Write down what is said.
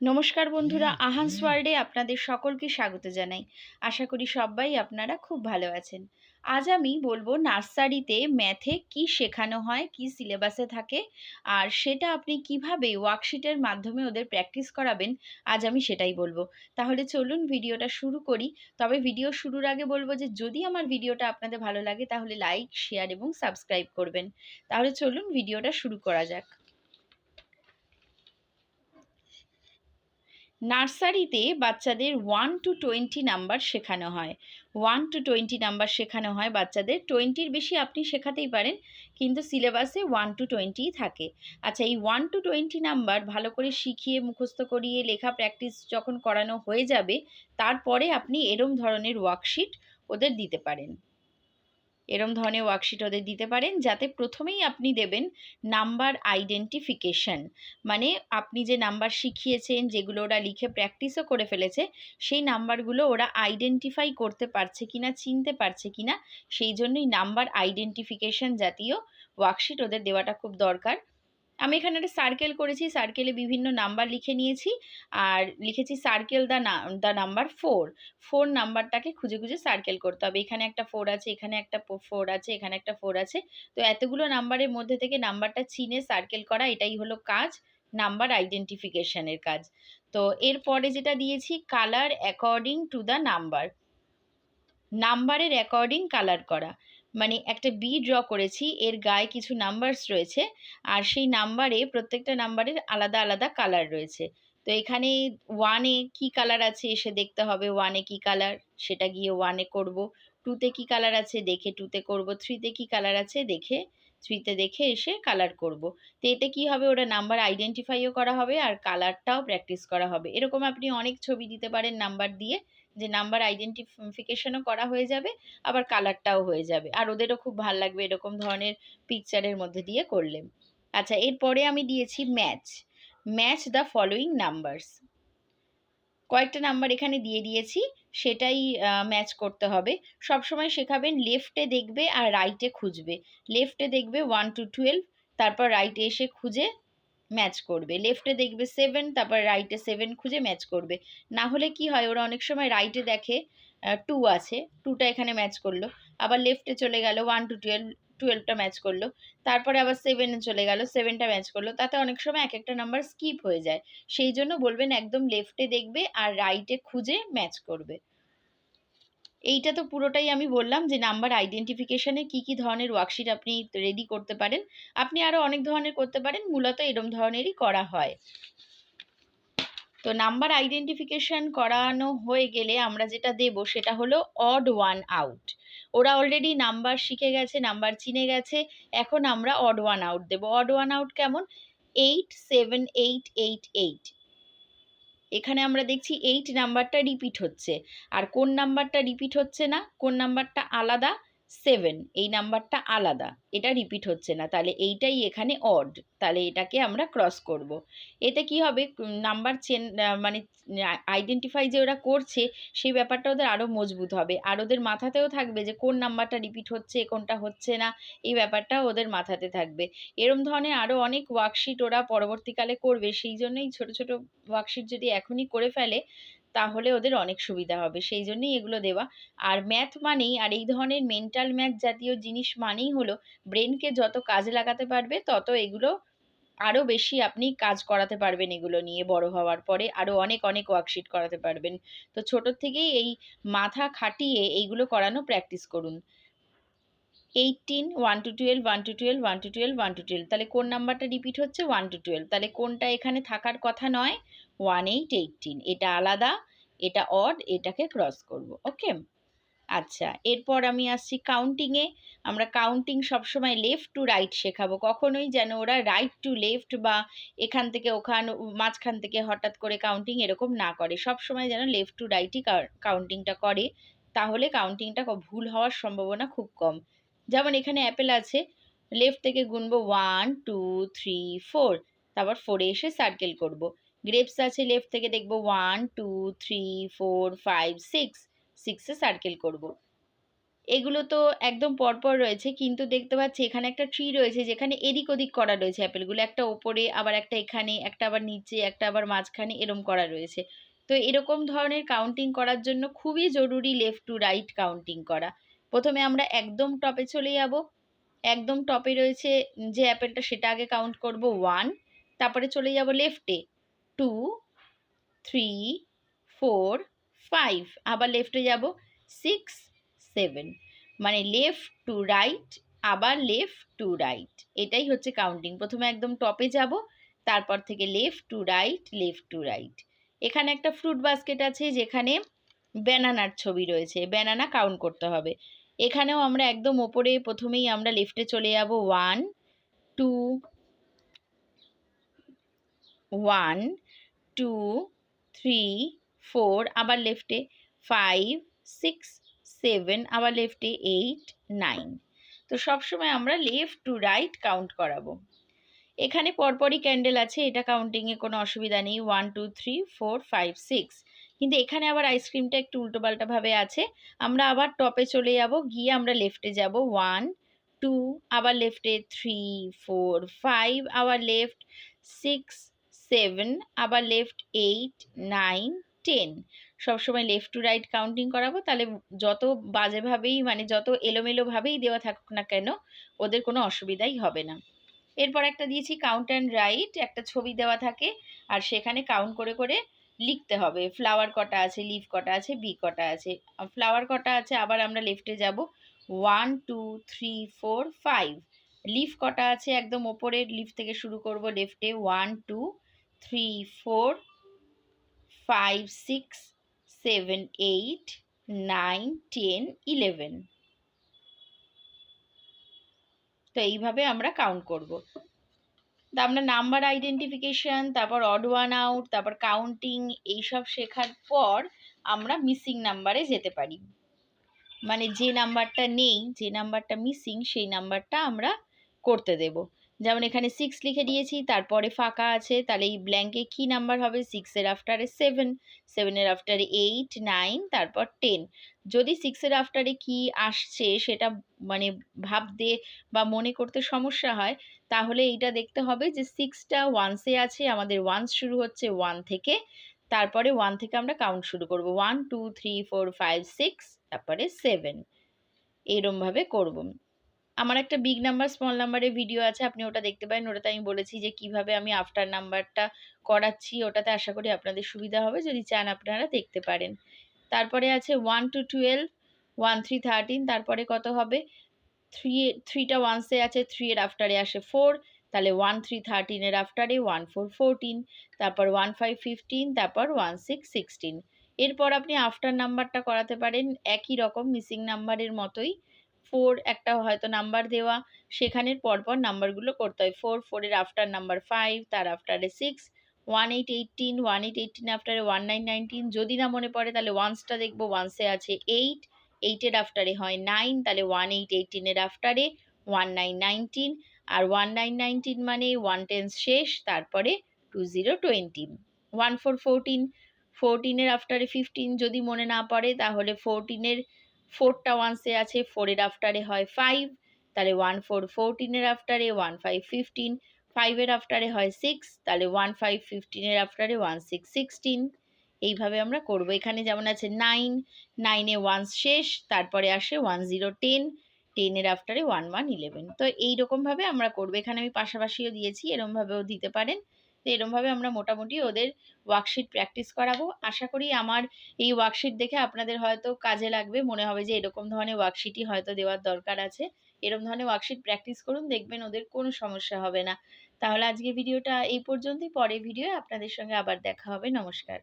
নমস্কার বন্ধুরা, আহান্স ওয়ার্ল্ডে আপনাদের সকলকে স্বাগত জানাই। আশা করি সবাই আপনারা খুব ভালো আছেন। আজ আমি বলবো নার্সারিতে ম্যাথে কি শেখানো হয়, কি সিলেবাসে থাকে, আর সেটা আপনি কিভাবে ওয়ার্কশিটের মাধ্যমে ওদের প্র্যাকটিস করাবেন, আজ আমি সেটাই বলবো। তাহলে চলুন ভিডিওটা শুরু করি। তবে ভিডিও শুরুর আগে বলবো যে যদি আমার ভিডিওটা আপনাদের ভালো লাগে তাহলে লাইক, শেয়ার এবং সাবস্ক্রাইব করবেন। তাহলে চলুন ভিডিওটা শুরু করা যাক। নার্সারিতে বাচ্চাদের 1 to 20 নাম্বার শেখানো হয়। 1 to 20 নাম্বার শেখানো হয় বাচ্চাদের। 20-র বেশি আপনি শেখাতেই পারেন, কিন্তু সিলেবাসে 1 to 20 থাকে। আচ্ছা, এই 1 to 20 নাম্বার ভালো করে শিখিয়ে মুখস্থ করিয়ে লেখা প্র্যাকটিস যখন করানো হয়ে যাবে, তারপরে আপনি এরম ধরনের ওয়ার্কশিট ওদের দিতে পারেন। এরম ধরনের ওয়ার্কশিট ওদের দিতে পারেন, যাতে প্রথমেই আপনি দেবেন নাম্বার আইডেন্টিফিকেশন। মানে আপনি যে নাম্বার শিখিয়েছেন, যেগুলো ওরা লিখে প্র্যাকটিসও করে ফেলেছে, সেই নাম্বারগুলো ওরা আইডেন্টিফাই করতে পারছে কিনা, চিনতে পারছে কিনা, সেই জন্যই নাম্বার আইডেন্টিফিকেশন জাতীয় ওয়ার্কশিট ওদের দেওয়াটা খুব দরকার। আমি এখানে একটা সার্কেল করেছি, সার্কেলে বিভিন্ন নাম্বার লিখে নিয়েছি, আর লিখেছি সার্কেল দ্য নাম্বার 4। 4 নাম্বারটাকে খুঁজে খুঁজে সার্কেল করতে হবে। এখানে একটা 4 আছে, এখানে একটা 4 আছে, এখানে একটা 4 আছে। তো এতগুলো নাম্বারের মধ্যে থেকে নাম্বারটা চিনে সার্কেল করা, এটাই হলো কাজ, নাম্বার আইডেন্টিফিকেশনের কাজ। তো এরপরে যেটা দিয়েছি, colour according to the number. নাম্বারের অ্যাকর্ডিং কালার করা, মানে একটা বি ড্র করেছি, এর গায়ে কিছু নাম্বারস রয়েছে, আর সেই নাম্বারে প্রত্যেকটা নাম্বারের আলাদা আলাদা কালার রয়েছে। তো এখানে 1-এ কী কালার আছে এসে দেখতে হবে, 1-এ কী কালার সেটা গিয়ে 1-এ করবো। 2-তে কী কালার আছে দেখে 2-তে করবো। 3-তে কী কালার আছে দেখে 3-তে দেখে এসে কালার করব। তো এতে কী হবে, ওরা নাম্বার আইডেন্টিফাইও করা হবে আর কালারটাও প্র্যাকটিস করা হবে। এরকম আপনি অনেক ছবি দিতে পারেন নাম্বার দিয়ে, যে নাম্বার আইডেন্টিফিকেশনও করা হয়ে যাবে, আবার কালারটাও হয়ে যাবে, আর ওদেরও খুব ভালো লাগবে এরকম ধরনের পিকচারের মধ্যে দিয়ে করলে। আচ্ছা, এরপরে আমি দিয়েছি match. Match the following numbers. কয়েকটা নাম্বার এখানে দিয়ে দিয়েছি, সেটাই ম্যাচ করতে হবে। সবসময় শেখাবেন লেফটে দেখবে আর রাইটে খুঁজবে। লেফটে দেখবে 1 to 12, তারপর রাইটে এসে খুঁজে ম্যাচ করবে। লেফটে দেখবে 7, তারপর রাইটে 7 খুঁজে ম্যাচ করবে। না হলে কি হয়, ওরা অনেক সময় রাইটে দেখে 2 আছে, 2টা এখানে ম্যাচ করলো, আবার লেফটে চলে গেল 1 to 12, 12টা ম্যাচ করলো, তারপরে আবার 7-এ চলে গেল, 7টা ম্যাচ করলো। তাতে অনেক সময় এক একটা নাম্বার স্কিপ হয়ে যায়। সেই জন্য বলবেন একদম লেফটে দেখবে আর রাইটে খুঁজে ম্যাচ করবে। এইটা তো পুরোটাই আমি বললাম যে নাম্বার আইডেন্টিফিকেশনে কি কি ধরনের ওয়ার্কশিট আপনি রেডি করতে পারেন। আপনি আরও অনেক ধরনের করতে পারেন, মূলত এরম ধরনেরই করা হয়। তো নাম্বার আইডেন্টিফিকেশন করানো হয়ে গেলে আমরা যেটা দেব সেটা হলো অড ওয়ান আউট। ওরা অলরেডি নাম্বার শিখে গেছে, নাম্বার চিনে গেছে, এখন আমরা অড ওয়ান আউট দেবো। অড ওয়ান আউট কেমন? 8, 7, 8, 8, 8। এখানে আমরা দেখছি 8 নাম্বারটা রিপিট হচ্ছে, আর কোন নাম্বারটা রিপিট হচ্ছে না, কোন নাম্বারটা আলাদা? 7, এই নাম্বারটা আলাদা, এটা রিপিট হচ্ছে না, তাহলে এইটাই এখানে অড, তাহলে এটাকে আমরা ক্রস করব। এতে কি হবে, নাম্বার মানে আইডেন্টিফাই যে ওরা করছে সেই ব্যাপারটা ওদের আরও মজবুত হবে, আর ওদের মাথাতেও থাকবে যে কোন নাম্বারটা রিপিট হচ্ছে, কোনটা হচ্ছে না, এই ব্যাপারটা ওদের মাথাতে থাকবে। এরম ধরনের আরও অনেক ওয়ার্কশিট ওরা পরবর্তীকালে করবে, সেই জন্যই ছোট ছোট ওয়ার্কশিট যদি এখনই করে ফেলে তাহলে ওদের অনেক সুবিধা হবে, সেই জন্যই এগুলো দেওয়া। আর ম্যাথ মানেই, আর এই ধরনের মেন্টাল ম্যাথ জাতীয় জিনিস মানেই হলো ব্রেনকে যত কাজে লাগাতে পারবে তত এগুলো আরও বেশি আপনি কাজ করাতে পারবেন, এগুলো নিয়ে বড় হওয়ার পরে আরও অনেক অনেক ওয়ার্কশিট করাতে পারবেন। তো ছোটোর থেকেই এই মাথা খাটিয়ে এইগুলো করানো প্র্যাকটিস করুন। 18, 1 to 12, 1 to 12, 1 to 12, 1 to 12, তাহলে কোন নাম্বারটা রিপিট হচ্ছে? 1 to 12, তাহলে কোনটা এখানে থাকার কথা নয়? 1, 8, 18, এটা আলাদা, এটা অড, এটাকে ক্রস করব। ওকে। আচ্ছা, এরপর আমি আসছি কাউন্টিংয়ে। আমরা কাউন্টিং সবসময় লেফট টু রাইট শেখাবো, কখনোই যেন ওরা রাইট টু লেফট বা এখান থেকে ওখান, মাঝখান থেকে হঠাৎ করে কাউন্টিং এরকম না করে। সবসময় যেন লেফট টু রাইটই কাউন্টিংটা করে, তাহলে কাউন্টিংটা ভুল হওয়ার সম্ভাবনা খুব কম। যেমন এখানে অ্যাপেল আছে, লেফট থেকে গুনবো 1, 2, 3, 4, তারপর 4-এ এসে সার্কেল করব। গ্রেপস আছে, লেফট থেকে দেখবো 1, 2, 3, 4, 5, 6, 6-এ সার্কেল করব। এগুলো তো একদম পরপর রয়েছে, কিন্তু দেখতে পাচ্ছি এখানে একটা ট্রি রয়েছে যেখানে এদিক ওদিক করা রয়েছে অ্যাপেলগুলো, একটা ওপরে আবার একটা এখানে, একটা আবার নিচে, একটা আবার মাঝখানে, এরম করা রয়েছে। তো এরকম ধরনের কাউন্টিং করার জন্য খুবই জরুরি লেফট টু রাইট কাউন্টিং করা। প্রথমে আমরা একদম টপে চলে যাব, একদম টপে রয়েছে যে অ্যাপেলটা সেটা আগে কাউন্ট করব 1, তারপরে চলে যাব লেফটে 2, 3, 4, 5, আবার লেফটে যাব 6, 7, মানে লেফট টু রাইট, আবার লেফট টু রাইট, এটাই হচ্ছে কাউন্টিং। প্রথমে একদম টপে যাব, তারপর থেকে left to right, left to right. এখানে একটা ফ্রুট বাস্কেট আছে যেখানে ব্যানানার ছবি রয়েছে, ব্যানানা কাউন্ট করতে হবে। এখানেও আমরা একদম ওপরে প্রথমেই আমরা লেফটে চলে যাব 1, 2, 1, 2, 3, 4, আবার লেফটে 5, 6, 7, আবার লেফটে 8, 9। তো সবসময় আমরা লেফট টু রাইট কাউন্ট করাবো। এখানে পরপরই ক্যান্ডেল আছে, এটা কাউন্টিংয়ে কোনো অসুবিধা নেই, 1, 2, 3, 4, 5, 6। কিন্তু এখানে আবার আইসক্রিমটা একটু উল্টোপাল্টাভাবে আছে। আমরা আবার টপে চলে যাব, গিয়ে আমরা লেফটে যাব 1, 2, আবার লেফটে 3, 4, 5, আবার লেফট 6, 7, আবার লেফট 8, 9, 10। সবসময় লেফট টু রাইট কাউন্টিং করাবো, তাহলে যত বাজেভাবেই মানে যত এলোমেলোভাবেই দেওয়া থাকুক না কেন ওদের কোনো অসুবিধাই হবে না। এরপর একটা দিয়েছি কাউন্ট অ্যান্ড রাইট, একটা ছবি দেওয়া থাকে আর সেখানে কাউন্ট করে করে লিখতে হবে ফ্লাওয়ার কটা আছে, লিফ কটা আছে, বি কটা আছে। ফ্লাওয়ার কটা আছে, আবার আমরা লেফটে যাব 1, 2, 3, 4, 5। লিফ কটা আছে, একদম ওপরের লিফ থেকে শুরু করব লেফটে 1, 2, 3, 4, 5, 6, 7, 8, 9, 10, 11। তো এইভাবে আমরা কাউন্ট করব। তা আমরা নাম্বার আইডেন্টিফিকেশন, তারপর অড ওয়ান আউট, তারপর কাউন্টিং, এইসব শেখার পর আমরা মিসিং নাম্বারে যেতে পারি। মানে যে নাম্বারটা নেই, যে নাম্বারটা মিসিং, সেই নাম্বারটা আমরা করতে দেব। যেমন এখানে 6 লিখে দিয়েছি, তারপরে ফাঁকা আছে, তাহলে এই ব্ল্যাঙ্কে কি নাম্বার হবে? 6-এর আফটারে 7, 7-এর আফটারে 8, 9, তারপর 10। যদি 6-এর আফটারে কি আসছে সেটা মানে ভাবতে বা মনে করতে সমস্যা হয়, তাহলে এইটা দেখতে হবে যে 6টা ওয়ান্সে আছে, আমাদের ওয়ান্স শুরু হচ্ছে 1 থেকে, তারপরে 1 থেকে আমরা কাউন্ট শুরু করব 1, 2, 3, 4, 5, 6, তারপরে 7, এইরমভাবে করব। আমার একটা বিগ নাম্বার স্মল নাম্বারের ভিডিও আছে, আপনি ওটা দেখতে পারেন। ওটাতে আমি বলেছি যে কিভাবে আমি আফটার নাম্বারটা করাচ্ছি, ওটাতে আশা করি আপনাদের সুবিধা হবে, যদি চান আপনারা দেখতে পারেন। তারপরে আছে 1 to 12, 1, 3, 13, তারপরে কত হবে? 3টা ওয়ান্সে আছে, 3-এর আফটারে আসে 4, তাহলে 1, 3, 13-এর আফটারে 1, 4, 14, তারপর 1, 5, 15, তারপর 1, 6, 16। এরপর আপনি আফটার নাম্বারটা করাতে পারেন একই রকম মিসিং নাম্বারের মতোই। 4 একটা হয়তো নাম্বার দেওয়া, সেখানের পরপর নাম্বারগুলো করতে হয়। 4, 4-এর আফটার নাম্বার 5, তার আফটারে 6, 1, 8, 18, 1, 8, 18 আফটারে 1, 9, 19। যদি না মনে পড়ে তাহলে ওয়ান্সটা দেখবো, ওয়ান্সে আছে 8, 8-এর আফটারে হয় 9, তাহলে 1, 8, 18-এর আফটারে 1, 9, 19, আর 1, 9, 19 মানে 1 10 শেষ, তারপরে 2, 0, 20। 1, 4, 14, 14-এর আফটারে 15, যদি মনে না পড়ে তাহলে 14-এর 4টা ওয়ান্সে আছে, 4-এর আফটারে হয় 5, তাহলে 1, 4, 14-এর আফটারে 1, 5, 15, 5-এর আফটারে হয় 6, তাহলে 1, 5, 15-এর আফটারে 1, 6, 16। এইভাবে আমরা করব। এখানে যেমন আছে 9, 9-এ ওয়ান্স শেষ, তারপরে আসে 1, 0, 10, 10-এর আফটারে 1, 1, 11। তো এইরকমভাবে আমরা করব। এখানে আমি পাশাপাশিও দিয়েছি, এরমভাবেও দিতে পারেন। তো এরমভাবে আমরা মোটামুটি ওদের ওয়ার্কশিট প্র্যাকটিস করাবো। আশা করি আমার এই ওয়ার্কশিট দেখে আপনাদের হয়তো কাজে লাগবে, মনে হবে যে এরকম ধরনের ওয়ার্কশিটই হয়তো দেওয়ার দরকার আছে। এরকম ধরনের ওয়ার্কশিট প্র্যাকটিস করুন, দেখবেন ওদের কোনো সমস্যা হবে না। তাহলে আজকে ভিডিওটা এই পর্যন্তই, পরের ভিডিওয়ে আপনাদের সঙ্গে আবার দেখা হবে। নমস্কার।